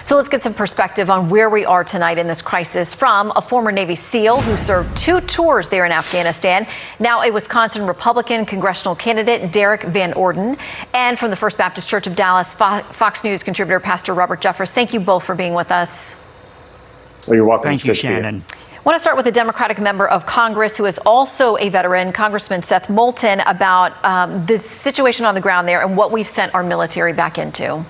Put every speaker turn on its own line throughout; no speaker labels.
So let's get some perspective on where we are tonight in this crisis from a former Navy SEAL who served 2 tours there in Afghanistan, now a Wisconsin Republican congressional candidate, Derek Van Orden, and from the First Baptist Church of Dallas, Fox News contributor, Pastor Robert Jeffress. Thank you both for being with us.
Well, you're welcome.
Thank you, Shannon.
I want to start with a Democratic member of Congress who is also a veteran, Congressman Seth Moulton, about this situation on the ground there and what we've sent our military back into.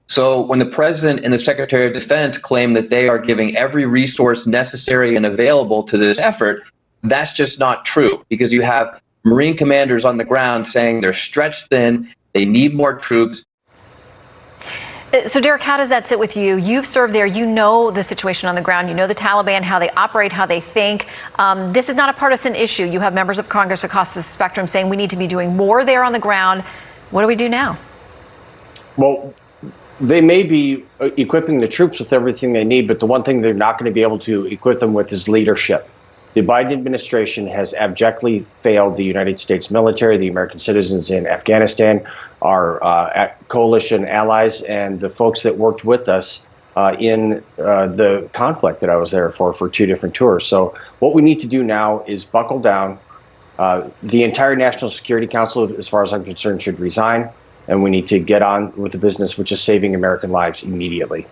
So when the president and the secretary of defense claim that they are giving every resource necessary and available to this effort, that's just not true, because you have Marine commanders on the ground saying they're stretched thin, they need more troops.
So, Derek, how does that sit with you? You've served there. You know the situation on the ground. You know the Taliban, how they operate, how they think. This is not a partisan issue. You have members of Congress across the spectrum saying we need to be doing more there on the ground. What do we do now?
Well, they may be equipping the troops with everything they need, but the one thing they're not going to be able to equip them with is leadership. The Biden administration has abjectly failed the United States military, the American citizens in Afghanistan, our coalition allies, and the folks that worked with us in the conflict that I was there for 2 different tours. So what we need to do now is buckle down. The entire National Security Council, as far as I'm concerned, should resign, and we need to get on with the business, which is saving American lives immediately.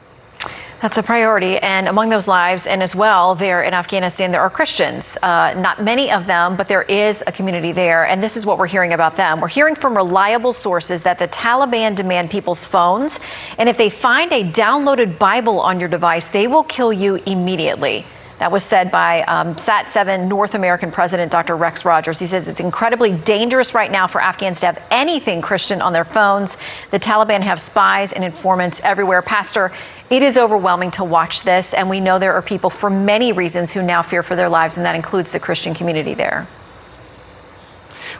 That's a priority. And among those lives, and as well, there in Afghanistan, there are Christians. Not many of them, but there is a community there. And this is what we're hearing about them. We're hearing from reliable sources that the Taliban demand people's phones. And if they find a downloaded Bible on your device, they will kill you immediately. That was said by SAT-7 North American President Dr. Rex Rogers. He says it's incredibly dangerous right now for Afghans to have anything Christian on their phones. The Taliban have spies and informants everywhere. Pastor, it is overwhelming to watch this, and we know there are people for many reasons who now fear for their lives, and that includes the Christian community there.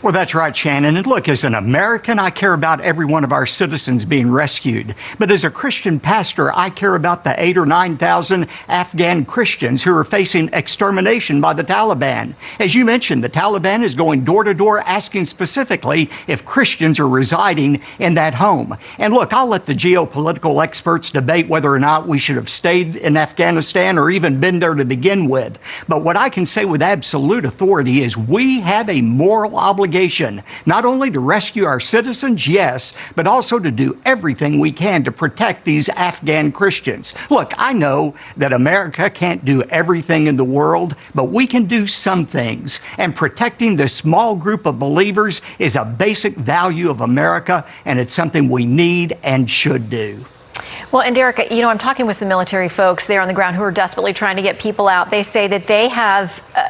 Well, that's right, Shannon. And look, as an American, I care about every one of our citizens being rescued. But as a Christian pastor, I care about the 8,000 or 9,000 Afghan Christians who are facing extermination by the Taliban. As you mentioned, the Taliban is going door to door asking specifically if Christians are residing in that home. And look, I'll let the geopolitical experts debate whether or not we should have stayed in Afghanistan or even been there to begin with. But what I can say with absolute authority is we have a moral obligation not only to rescue our citizens, yes, but also to do everything we can to protect these Afghan Christians. Look, I know that America can't do everything in the world, but we can do some things. And protecting this small group of believers is a basic value of America, and it's something we need and should do.
Well, and Derek, you know, I'm talking with some military folks there on the ground who are desperately trying to get people out. They say that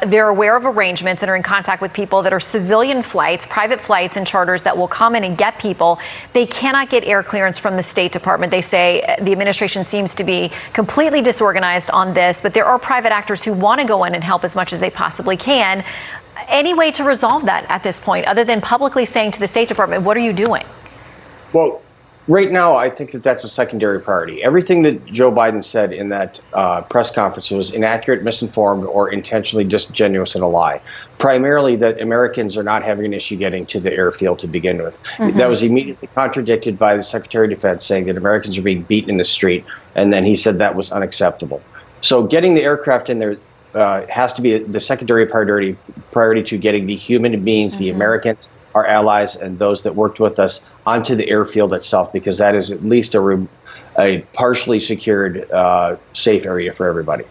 they're aware of arrangements and are in contact with people that are civilian flights, private flights and charters that will come in and get people. They cannot get air clearance from the State Department. They say the administration seems to be completely disorganized on this, but there are private actors who want to go in and help as much as they possibly can. Any way to resolve that at this point, other than publicly saying to the State Department, what are you doing?
Well, right now, I think that that's a secondary priority. Everything that Joe Biden said in that press conference was inaccurate, misinformed, or intentionally disingenuous and a lie. Primarily that Americans are not having an issue getting to the airfield to begin with. Mm-hmm. That was immediately contradicted by the Secretary of Defense saying that Americans are being beaten in the street, and then he said that was unacceptable. So getting the aircraft in there has to be the secondary priority to getting the human beings, mm-hmm. the Americans, our allies, and those that worked with us onto the airfield itself, because that is at least a partially secured, safe area for everybody.